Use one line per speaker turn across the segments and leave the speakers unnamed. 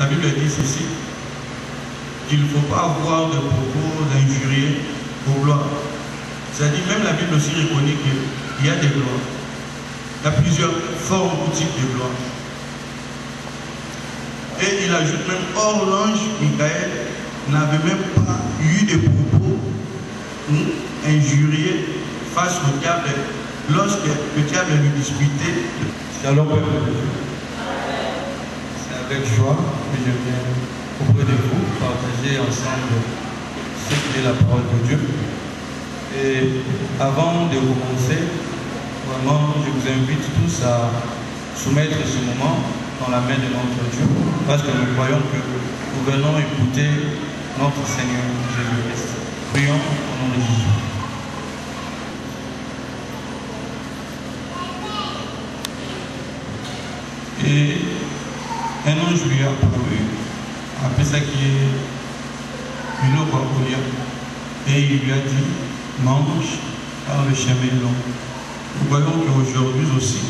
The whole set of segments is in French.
La Bible dit ceci, qu'il ne faut pas avoir de propos injurieux aux gloires. C'est-à-dire, même la Bible aussi reconnaît qu'il y a des gloires. Il y a plusieurs formes ou types de gloires. Et il ajoute même, or l'ange Michael n'avait même pas eu de propos injurieux face au diable lorsque le diable lui disputait. Alors, peuple de Dieu, c'est avec joie que je viens auprès de vous partager ensemble ce qu'est la parole de Dieu. Et avant de commencer, vraiment, je vous invite tous à soumettre ce moment dans la main de notre Dieu, parce que nous croyons que nous venons écouter notre Seigneur Jésus-Christ. Prions au nom de Jésus. Et un ange lui a apparu, après ça qui est une eau et il lui a dit, mange par le chemin long. Nous voyons qu'aujourd'hui aussi,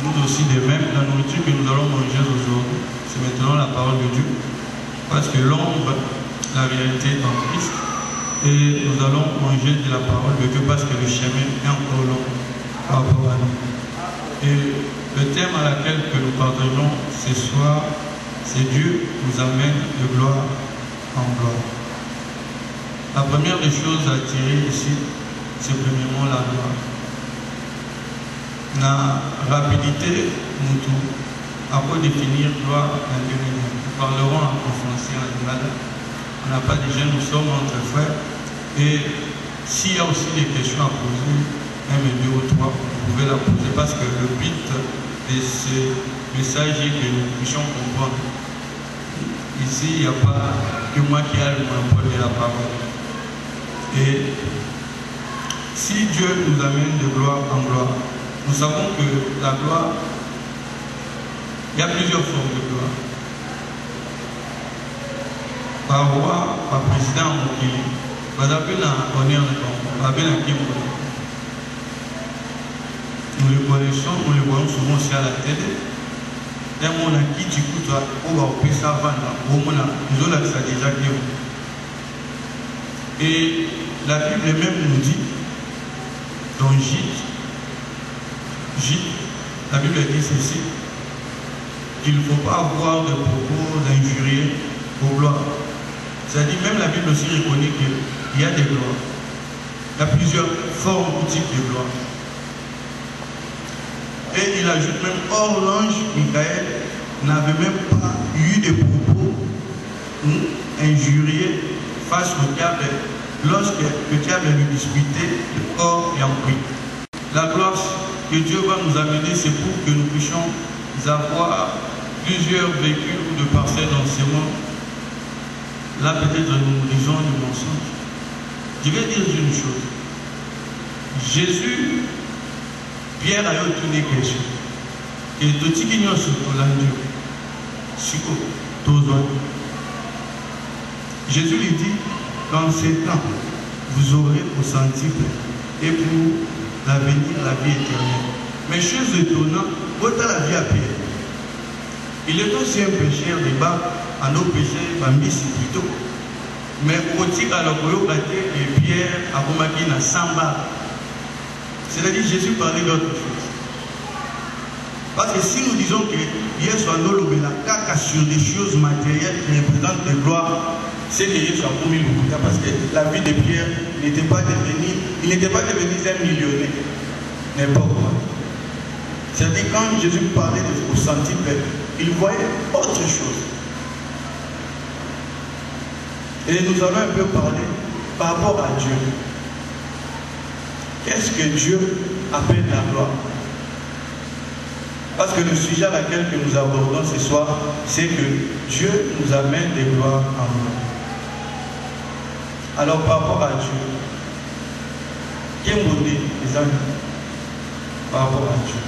nous aussi de même, la nourriture que nous allons manger aujourd'hui, c'est maintenant la parole de Dieu. Parce que l'ombre, la vérité est en Christ. Et nous allons manger de la parole de Dieu parce que le chemin est encore long par rapport à nous. Et le thème à laquelle que nous partageons ce soir, c'est Dieu nous amène de gloire en gloire. La première des choses à tirer ici, c'est premièrement la gloire. La rapidité, nous tout, après définir gloire en Dieu. Nous parlerons en français en général. On n'a pas déjà, nous sommes entre frères. Et s'il y a aussi des questions à poser, même 2 ou 3, vous pouvez la poser parce que le but de ce message est que nous puissions comprendre. Ici, il n'y a pas que moi qui ai le monopole de la parole. Et si Dieu nous amène de gloire en gloire, nous savons que la gloire, il y a plusieurs formes de gloire. Par roi, par président, nous le connaissons, nous le voyons souvent aussi à la télé. Et la Bible même nous dit, dans Gilles, la Bible dit ceci, qu'il ne faut pas avoir de propos injurieux aux gloires. C'est-à-dire, même la Bible aussi reconnaît qu'il y a des gloires. Il y a plusieurs formes ou types de gloires. Et il ajoute même, or l'ange Michael n'avait même pas eu de propos injurieux face au diable lorsque le diable lui disputait le corps et en prix. La gloire que Dieu va nous amener, c'est pour que nous puissions avoir plusieurs véhicules ou de parcelles d'enseignement. Là, peut-être nous disons du mensonge. Je vais dire une chose. Jésus, Pierre a eu une question. Et tout ce qui nous Jésus lui dit, dans ces temps, vous aurez au centuple et pour l'avenir, la vie éternelle. Mais chose étonnante, autant la vie à Pierre. Il est aussi un pécheur de bas, à nos péchés, Bambis plutôt. Mais au titre à l'okoyokate et Pierre a remarqué dans Samba. C'est-à-dire Jésus parlait d'autre chose. Parce que si nous disons que Pierre soit la caca sur des choses matérielles qui représentent des gloires, c'est que Jésus a promis le parce que la vie de Pierre n'était pas devenu, il n'était pas devenu un millionnaire. N'importe quoi. C'est-à-dire quand Jésus parlait au centuple, il voyait autre chose. Et nous allons un peu parler par rapport à Dieu. Qu'est-ce que Dieu appelle la gloire? Parce que le sujet à laquelle que nous abordons ce soir, c'est que Dieu nous amène des gloires en gloire. Alors par rapport à Dieu, qu'est-ce que les amis par rapport à Dieu?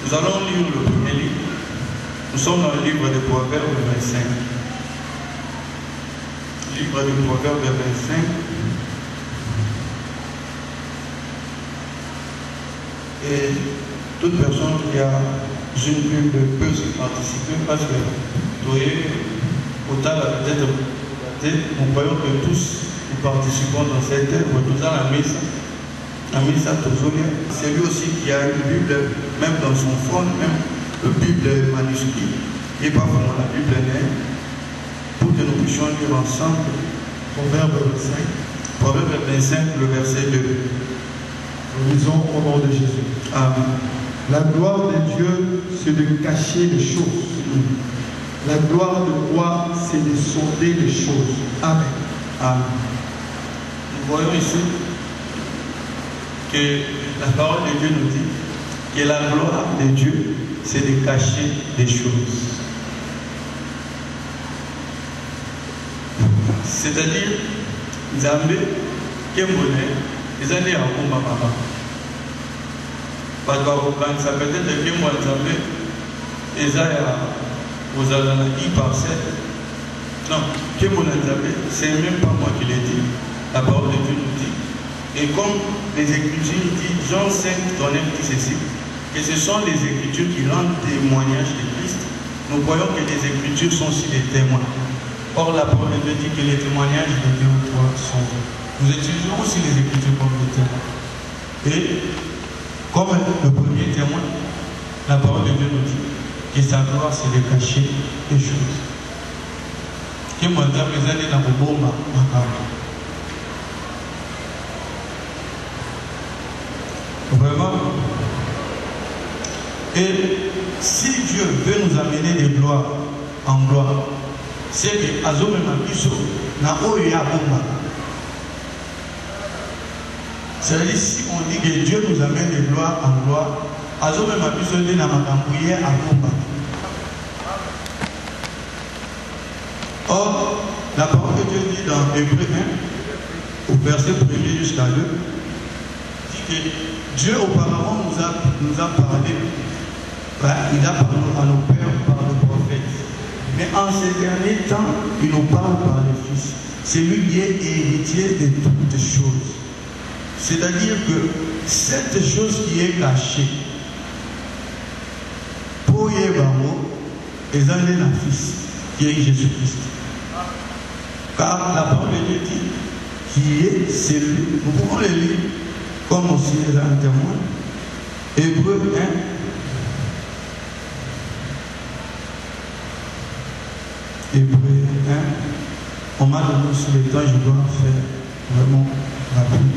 Nous allons lire le premier livre. Nous sommes dans le livre de Proverbes 25. Livre de Proverbes 25. Et toute personne qui a une pub peut se participer parce que autant peut-être nous croyons que tous nous participons dans cette œuvre, nous dans la messe à Tozolia. C'est lui aussi qui a une Bible, même dans son fond, même le Bible manuscrit, et pas vraiment la Bible née, pour que nous puissions lire ensemble Proverbe 25. Proverbe 25, le verset 2.
Nous lisons au nom de Jésus.
Amen.
La gloire de Dieu, c'est de cacher les choses. La gloire de roi, c'est de sonder les choses. Amen.
Amen. Nous voyons ici que la parole de Dieu nous dit que la gloire de Dieu, c'est de cacher des choses. C'est-à-dire, Nzambe, Kembone, les années à Kumba Mama. Parce que ça peut être que moi, Nzambe, Esaïa, aux Alanaï par 7. Non, Kembone Nzambe, c'est même pas moi qui l'ai dit. La parole de Dieu nous dit. Et comme les Écritures disent, Jean 5, ton aime dit ceci, que ce sont les Écritures qui rendent témoignage de Christ, nous voyons que les Écritures sont aussi des témoins. Or, la parole de Dieu dit que les témoignages de Dieu ou toi sont vrais. Nous utilisons aussi les Écritures comme des témoins. Et comme le premier témoin, la parole de Dieu nous dit que sa gloire, c'est de cacher les choses. Que moi, dans les années dans le bon vraiment. Et si Dieu veut nous amener de gloire en gloire, c'est que Azome Mabiso n'a oya bomba. C'est-à-dire, si on dit que Dieu nous amène de gloire en gloire, Azome Mabiso n'a pas à bomba. Or, la parole de Dieu dit dans Hébreux 1, au verset 1er jusqu'à 2, dit que Dieu auparavant nous a parlé, il a parlé à nos pères par le prophète. Mais en ces derniers temps, il nous parle par le Fils. C'est lui qui est héritier de toutes choses. C'est-à-dire que cette chose qui est cachée, pour Yébamo, est un Fils, qui est Jésus-Christ. Car la parole de Dieu dit qui est celui. Nous pouvons le lire comme aussi les un témoin. Hébreux 1. Hébreux 1. On m'a donné aussi le temps, je dois faire vraiment rapide.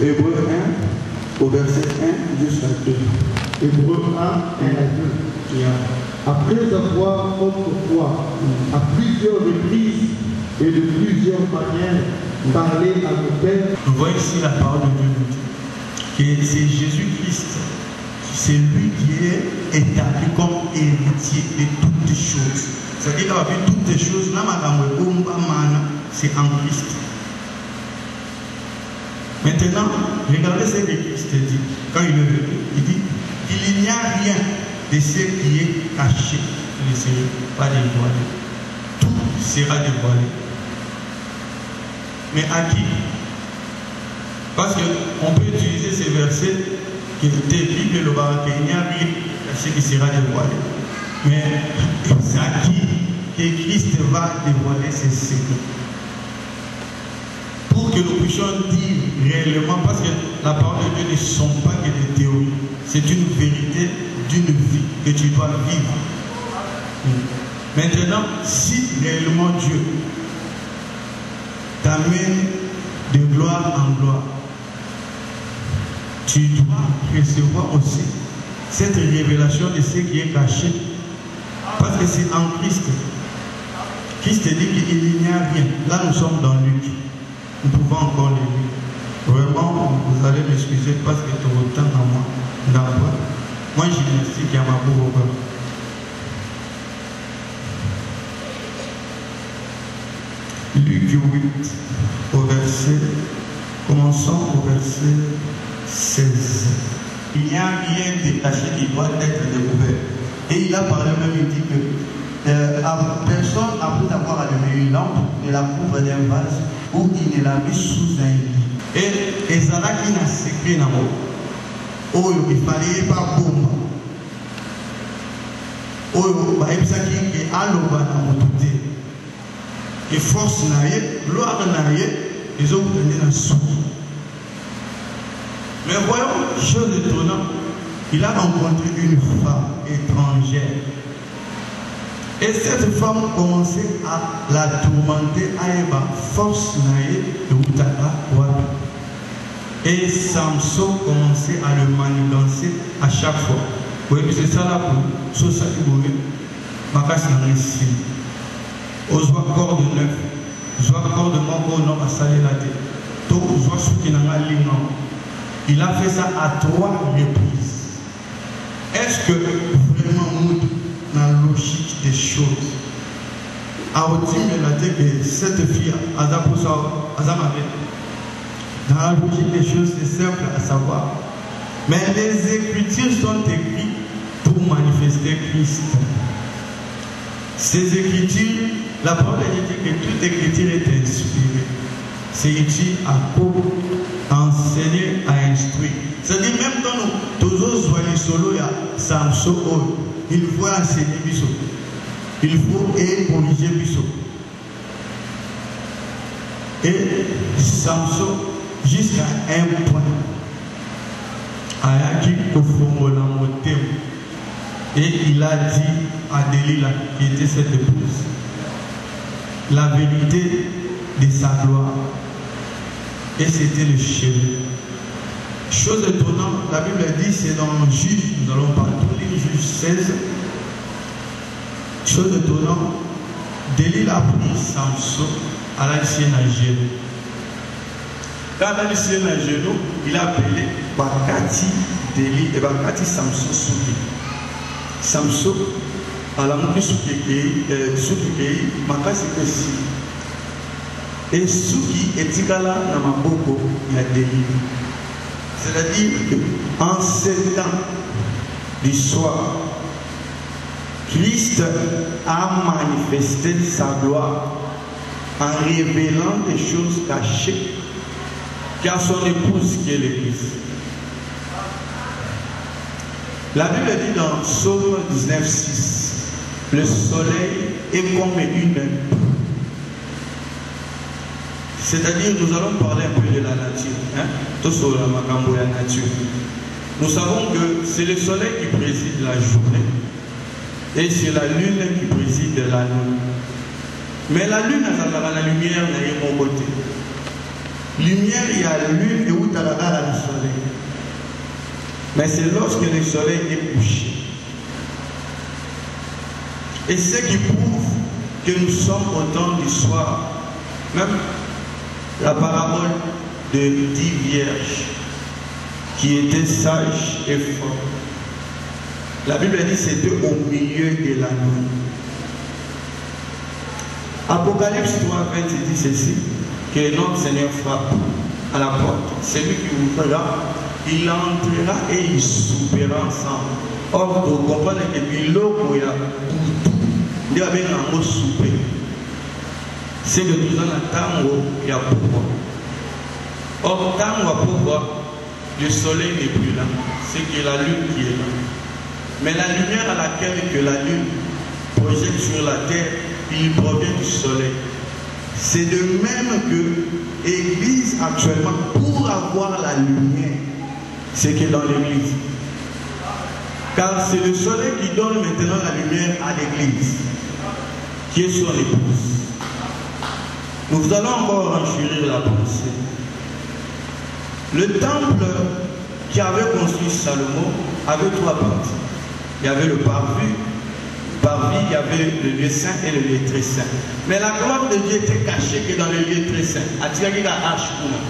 Hébreux 1, au verset 1 jusqu'à 2.
Hébreux 1, 1 à 2. Après avoir autrefois, à plusieurs reprises et de plusieurs manières, parlé à nos pères.
Nous voyons ici la parole de Dieu nous dit que c'est Jésus-Christ, c'est lui qui est établi comme héritier de toutes les choses. C'est-à-dire qu'avec toutes les choses, c'est en Christ. Maintenant, regardez ce que Christ dit. Quand il est venu, il dit qu'il n'y a rien de ce qui est caché qui ne sera pas dévoilé. Tout sera dévoilé. Mais à qui? Parce qu'on peut utiliser ces versets qui étaient écrits que le barak, il n'y a rien caché qui sera dévoilé. Mais c'est à qui que Christ va dévoiler ses secrets? Pour que nous puissions dire réellement, parce que la parole de Dieu ne sont pas que des théories, c'est une vérité d'une vie que tu dois vivre. Maintenant, si réellement Dieu t'amène de gloire en gloire, tu dois recevoir aussi cette révélation de ce qui est caché, parce que c'est en Christ. Christ dit qu'il n'y a rien. Là, nous sommes dans Luc. Nous pouvons encore les lire. Vraiment, vous allez m'excuser parce que tout le temps à moi, d'abord. Moi, gymnastique et à ma bourre. Luc 8, au verset, commençons au verset 16. Il n'y a rien de caché qui doit être découvert. Et il a parlé même, il dit que personne, après avoir allumé une lampe, ne la couvre d'un vase ou il ne la met sous un lit. Et Ezra qui n'a secret dans Oh, il fallait pas bombe. Oh, bah, il s'agit de Aloba na mototé. Et force naïe, gloire naïe, ils ont donné un sou. Mais voyons, chose étonnante, il a rencontré une femme étrangère. Et cette femme commençait à la tourmenter à Eba, force naïe de Outaka Wabi. Et Samson commençait à le manigancer à chaque fois. Oui, c'est ça là pour Sosa Iboui, Makas Nanesi. Ozwa corps de neuf, Ozwa corps de Mongo non à saler la tête. Donc, Ozwa Soukinanga Lingam. Il a fait ça à 3 reprises. Est-ce que vraiment nous, dans la logique des choses, à Otim, il a dit que cette fille, dans la logique des choses, c'est simple à savoir. Mais les Écritures sont écrites pour manifester Christ. Ces Écritures, la parole dit que toute Écriture est inspirée. C'est utile à enseigner, à instruire. C'est-à-dire, même dans nous, toujours soyez solo, il y a Samson, il faut enseigner Bissot. Il faut corriger Bissot. Et Samson, jusqu'à un point, Ayaki Kofongola Motem. Et il a dit à Delilah, qui était cette épouse, la vérité de sa gloire. Et c'était le chef. Chose étonnante, la Bible dit, c'est dans Juge, nous allons partout lire Juge 16. Chose étonnante, Delilah a pris Samson à la sienne à genoux. Quand elle a la sienne à genoux, il a appelé Bakati Deli et Bakati Samson Souki. Samson, à la moitié Souki, Makasi Pessi. Et Souki et Tigala Namaboko, il a Deli. C'est-à-dire qu'en 7 ans d'histoire, Christ a manifesté sa gloire en révélant des choses cachées qu'à son épouse qui est l'Église. La Bible dit dans Psaume 19,6, le soleil est comme une lampe. C'est-à-dire, nous allons parler un peu de la nature. Tout sur la Makambo la nature. Nous savons que c'est le soleil qui préside la journée. Et c'est la lune qui préside la nuit. Mais la lune, la lumière n'est pas mon côté. Lumière, il y a la lune et où tu as le soleil. Mais c'est lorsque le soleil est couché. Et ce qui prouve que nous sommes au temps du soir. Même la parabole de 10 vierges qui étaient sages et forts. La Bible dit que c'était au milieu de la nuit. Apocalypse 3:20 dit ceci, que notre Seigneur frappe à la porte. Celui qui ouvrira, il entrera et il soupera ensemble. Or, vous comprenez que l'eau, il y a tout, il y a un mot souper. C'est que nous avons un tango, il y a pourquoi. Or, tango, pourquoi le soleil n'est plus là, c'est que la lune qui est là. Mais la lumière à laquelle que la lune projette sur la terre, il provient du soleil. C'est de même que l'Église actuellement, pour avoir la lumière, c'est que dans l'Église. Car c'est le soleil qui donne maintenant la lumière à l'Église, qui est son épouse. Nous allons encore enchérir la pensée. Le temple qui avait construit Salomon avait 3 parties. Il y avait le parvis, il y avait le lieu saint et le lieu très saint. Mais la gloire de Dieu était cachée que dans le lieu très saint. Atiraki la hache pour nous.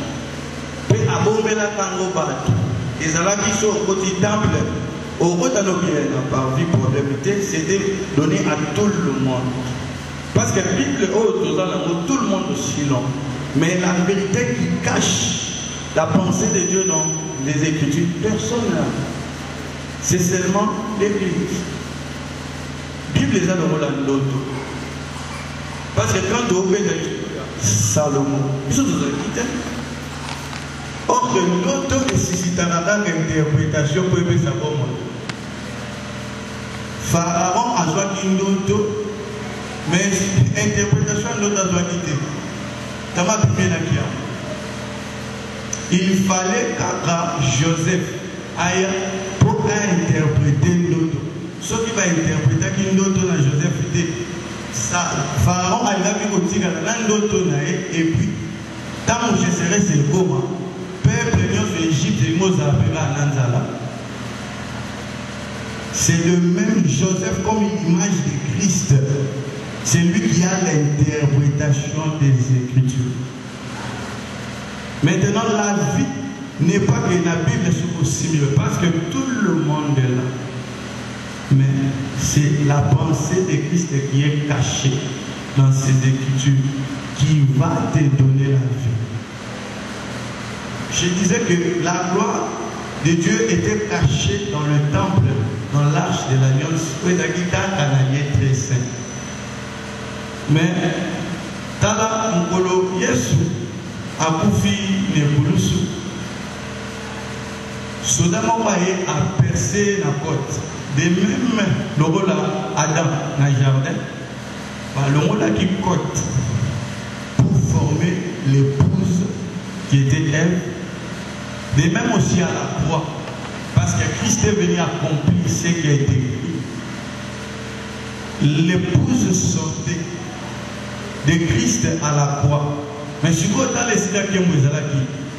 Puis abomela tango batu. Et ça là qui sont au côté temple, au côté de la parvis pour l'habiter, c'était donné à tout le monde. Parce que la Bible, tout le monde aussi long. Mais la vérité qui cache la pensée de Dieu dans les Écritures, personne n'a. C'est seulement l'Église. La Bible les a dans l'autre. Parce que quand on fait Salomon, ils sont tous quittés. Or, Donc, l'auto nécessitera d'interprétation pour aimer sa bonne monde. Pharaon a besoin d'une auto, mais interprétation de l'autre a besoin d'idée. Il fallait qu'à Joseph aille pour interpréter l'auto. Ce qui va interpréter l'auto dans Joseph, Pharaon a dit que l'auto et puis, tant que je serai c'est comment, peuple de l'Égypte, c'est le même Joseph comme l'image de Christ. C'est lui qui a l'interprétation des Écritures. Maintenant, la vie n'est pas que la Bible soit possible, parce que tout le monde est là. Mais c'est la pensée de Christ qui est cachée dans ces Écritures qui va te donner la vie. Je disais que la gloire de Dieu était cachée dans le temple, dans l'arche de l'alliance, où il y a un très saint. Mais, Tala Mkolo Yesu, Akoufi Nebulusu, Sodamobaye a percé la côte. De même, le rôle Adam dans le jardin, le rôle qui côte pour former l'épouse qui était Ève. De même aussi à la croix, parce que Christ est venu accomplir ce qui a été écrit. L'épouse sortait de Christ à la croix. Mais si vous avez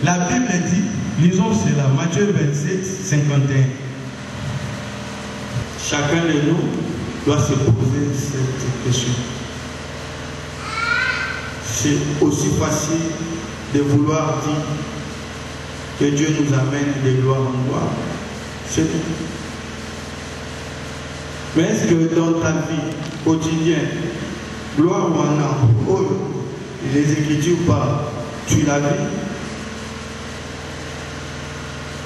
la Bible dit, lisons cela, Matthieu 27, 51. Chacun de nous doit se poser cette question. C'est aussi facile de vouloir dire que Dieu nous amène de gloire en gloire. C'est tout. Mais est-ce que dans ta vie quotidienne, gloire ou en âme, les Écritures parlent, tu la vis?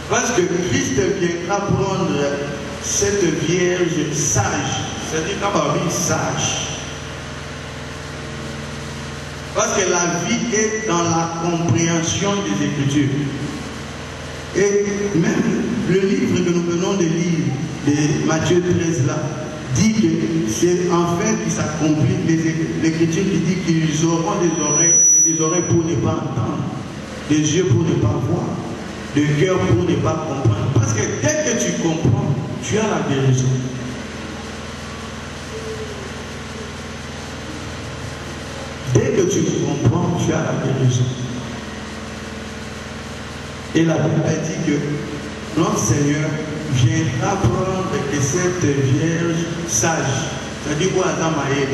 Parce que Christ viendra prendre cette vierge sage, c'est-à-dire qu'elle vie sage. Parce que la vie est dans la compréhension des Écritures. Et même le livre que nous venons de lire, de Matthieu 13 là, dit que c'est enfin qui s'accomplit l'Écriture qui dit qu'ils auront des oreilles pour ne pas entendre, des yeux pour ne pas voir, des cœurs pour ne pas comprendre. Parce que dès que tu comprends, tu as la guérison. Dès que tu comprends, tu as la guérison. Et la Bible dit que notre Seigneur viendra prendre que cette vierge sage, c'est-à-dire quoi, Adam Maël.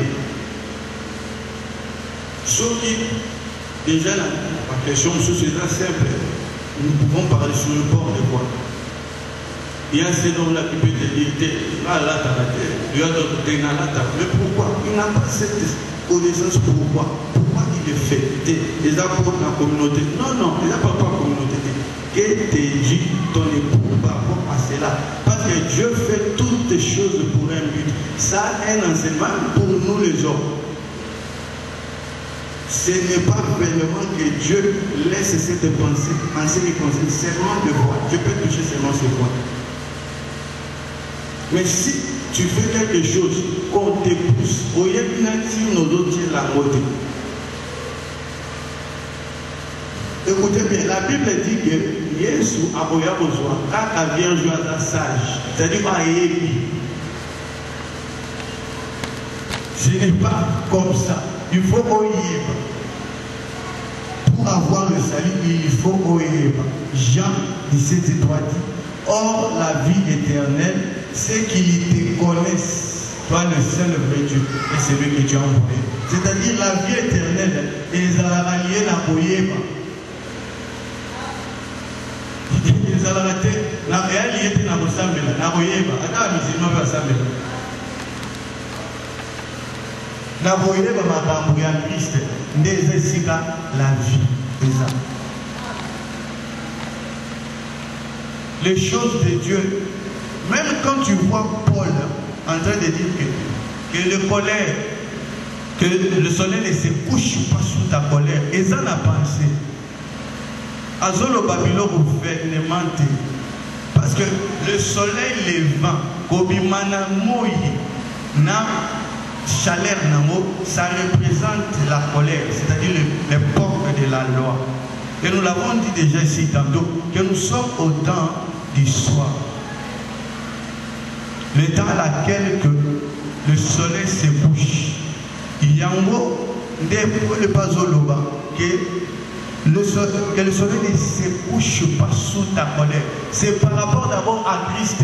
Sauf que, déjà, la question c'est très simple. Nous pouvons parler sur le port de quoi? Il y a cet homme-là qui peut te dire, là, t'as la terre, il y a d'autres, t'es dans la table. Mais pourquoi? Il n'a pas cette connaissance. Pourquoi? Pourquoi il est fait? Les apports de la communauté. Non, il n'a pas la communauté. Et te dit ton époux par rapport à cela. Parce que Dieu fait toutes les choses pour un but. Ça a un enseignement pour nous les hommes. Ce n'est pas vraiment que Dieu laisse cette pensée en ce qui concerne seulement de voir. Je peux toucher seulement ce point. Mais si tu fais quelque chose qu'on te pousse, au lieu de nos autres la beauté. Écoutez bien, la Bible dit que Jésus a besoin, quand la Vierge est sage, c'est-à-dire ce n'est pas comme ça. Il faut oyer. Pour avoir le salut, il faut oyer. Jean 17, 3 dit, or la vie éternelle, c'est qu'ils te connaissent, toi le seul vrai Dieu, et c'est lui que tu as envoyé. C'est-à-dire la vie éternelle, ils ont allié la oyer. Ils ont raté, la réalité n'a pas semblé, la oyer. Attends, mais pas semblé. La voyez ma Christ, la vie. Les choses de Dieu, même quand tu vois Paul en train de dire que le colère, que le soleil ne se couche pas sous ta colère, et ça n'a pensé. Azolo Babylone gouvernement. Parce que le soleil levant, Kobimana Moyi, na chaleur Namo, ça représente la colère, c'est-à-dire l'époque de la loi. Et nous l'avons dit déjà ici tantôt, que nous sommes au temps du soir. Le temps à laquelle que le soleil se couche. Yango, ne pas Zoloba, que le soleil ne se couche pas sous ta colère. C'est par rapport d'abord à Christ.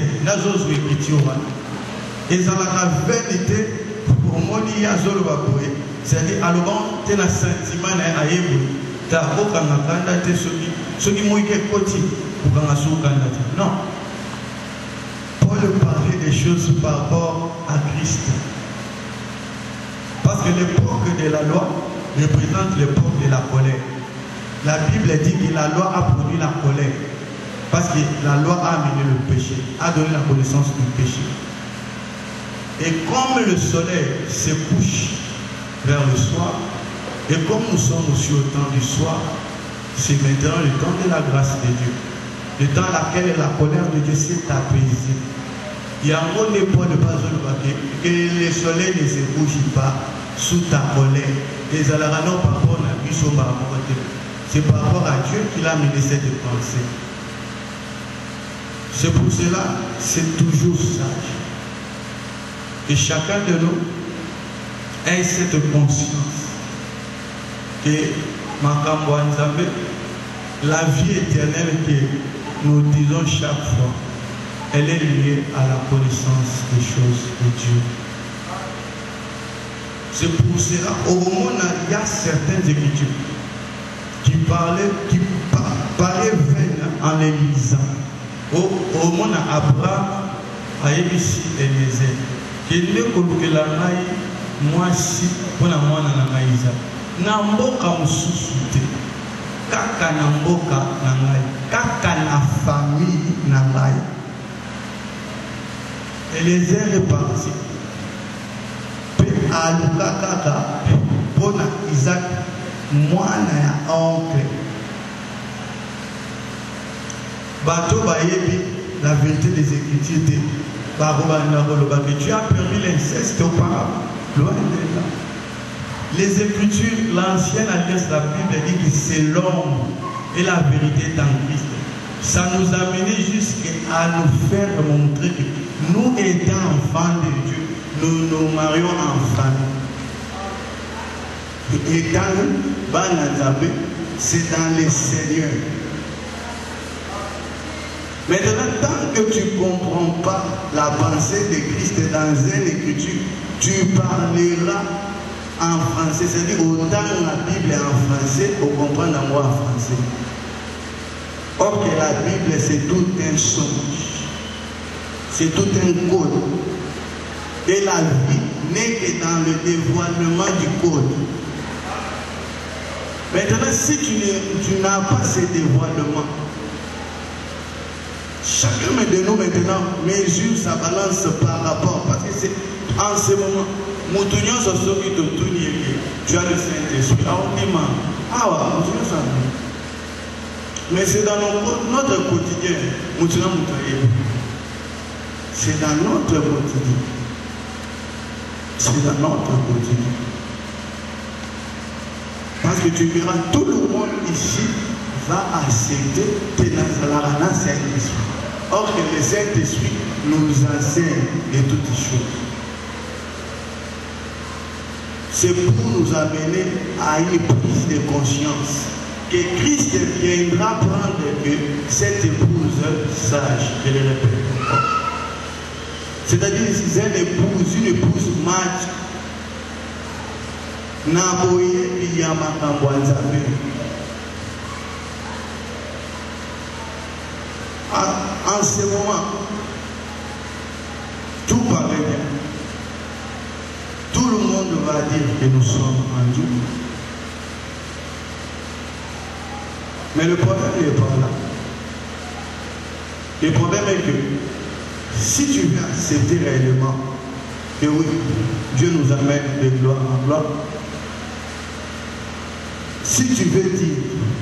Et ça la vérité pour moi, il y a Zoloba. C'est-à-dire, à l'obant, tu as un sentiment à Yébo. Tu as un candidat, ceux qui m'ont été côté pour qu'on soit candidat. Non. Paul parlait des choses par rapport à Christ. Parce que l'époque de la loi représente l'époque de la colère. La Bible dit que la loi a produit la colère. Parce que la loi a amené le péché, a donné la connaissance du péché. Et comme le soleil se couche vers le soir, et comme nous sommes aussi au temps du soir, c'est maintenant le temps de la grâce de Dieu. Le temps à laquelle la colère de Dieu s'est apaisée. Il y a un mot de Paul de Bazol que le soleil ne se couche pas sous ta colère. Les alarans par rapport à la vie sont par rapport à Dieu. C'est par rapport à Dieu qu'il a mené cette pensée. C'est pour cela, c'est toujours sage. Et chacun de nous ait cette conscience que la vie éternelle que nous disons chaque fois, elle est liée à la connaissance des choses de Dieu. C'est pour cela, au moment où il y a certaines écritures qui parlaient vaines en les lisant. Au moment où Abraham a ici Eliezer, qu'il est coloqué la maille, moi si, pour la moine na maïsa. Namboka mususute, kaka namboka nangai, kaka na famille nangai. Eliezer est parti. Aluka kaka, pona Isaac, moana ya oncle. Bateau bayebi, la vérité des Écritures, tu as permis l'inceste auparavant, loin de là. Les Écritures, l'ancienne alliance, la Bible dit que c'est l'homme et la vérité est en Christ. Ça nous a mené jusqu'à nous faire montrer que nous étant enfants de Dieu, nous nous marions en famille. Et dans c'est dans les Seigneurs. Maintenant, tant que tu ne comprends pas la pensée de Christ dans une écriture, tu parleras en français. C'est-à-dire, autant la Bible est en français, on comprend la moi en français. Or que la Bible, c'est tout un songe. C'est tout un code. Et la vie n'est que dans le dévoilement du code. Maintenant, si tu n'as pas ce dévoilement, chacun de nous maintenant mesure sa balance par rapport. Parce que c'est en ce moment, tu as le Saint-Esprit. Mais c'est dans notre quotidien. C'est dans notre quotidien. C'est dans notre quotidien. Parce que tu verras, tout le monde ici va accepter que dans la Saint-Esprit. Or que le Saint-Esprit nous enseigne de toutes choses. C'est pour nous amener à une prise de conscience que Christ viendra prendre cette épouse sage, je le répète encore. C'est-à-dire une épouse mate. Naboye Yamakambo Nzambe. En ce moment, tout paraît bien. Tout le monde va dire que nous sommes en Dieu. Mais le problème n'est pas là. Le problème est que si tu veux accepter réellement que oui, Dieu nous amène de gloire en gloire, Si tu veux dire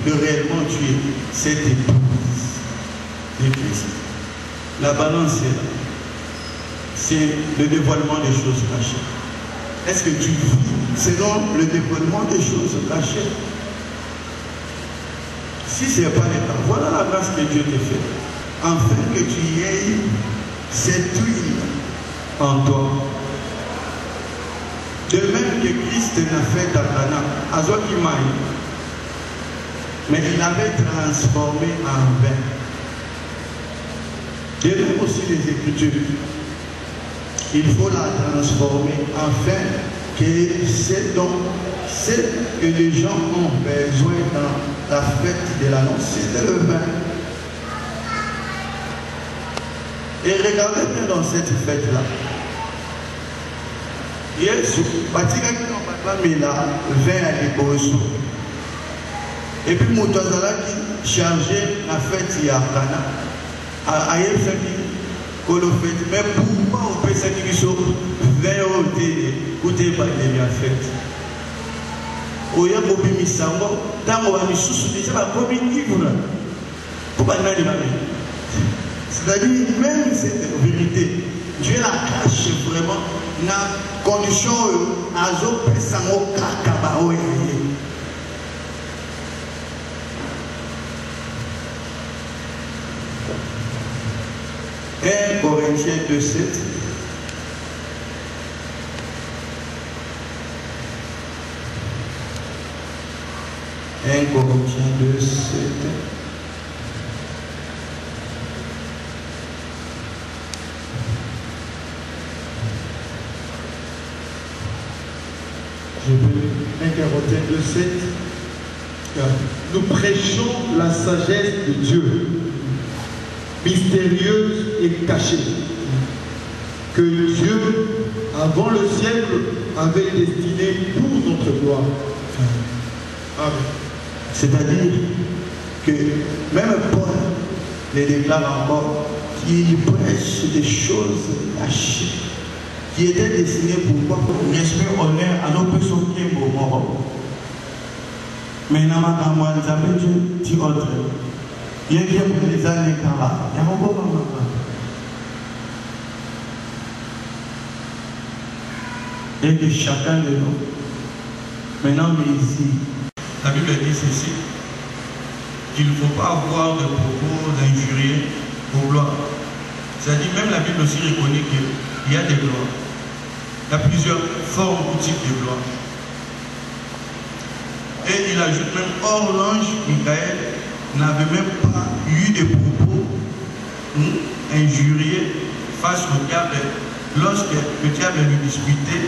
que réellement tu es cette épouse de Christ, la balance est là. C'est le dévoilement des choses cachées. Est-ce que tu vis selon le dévoilement des choses cachées? Si ce n'est pas le cas, voilà la grâce que Dieu te fait. Afin que tu aies cette huile en toi. De même que Christ n'a fait à Cana, à Zokimaï, mais il avait transformé en vin. De même aussi les Écritures. Il faut la transformer afin que ce que les gens ont besoin dans la fête de l'annonce, c'est le vin. Et regardez bien dans cette fête-là. Yesu, mais là, vin à l'épouse. Et puis Moutazala qui chargeait la fête Yakana. À mais pourquoi on peut s'être qui sont vers ou des pas de la fête? Oya Bobi Misango, dans mon ami sous déjà la première livre. Pourquoi il m'a dit? C'est-à-dire, même cette vérité, Dieu la cache vraiment dans la condition Azo Pesango Kakabaoye. 1 Corinthiens 2, 7. Corinthiens 2, 7.
Je vais 1 Corinthiens 2, 7. Nous prêchons la sagesse de Dieu, mystérieuse et cachée, que Dieu, avant le siècle, avait destinée pour notre gloire. Amen.
C'est-à-dire que même Paul les déclare encore qu'il prêche des choses cachées, qui étaient destinées pour respect, honneur à nos personnes qui sont morts. Mais dans ma campagne, Dieu dit autre. Il y a des années qui et que chacun de nous, maintenant, mais ici, la Bible dit ceci, qu'il ne faut pas avoir de propos injurieux aux gloires. C'est-à-dire, même la Bible aussi reconnaît qu'il y a des gloires. Il y a plusieurs formes ou types de gloires. Et il ajoute même, or l'ange Michael n'avait même pas eu de propos injurieux face au diable lorsque le diable lui disputait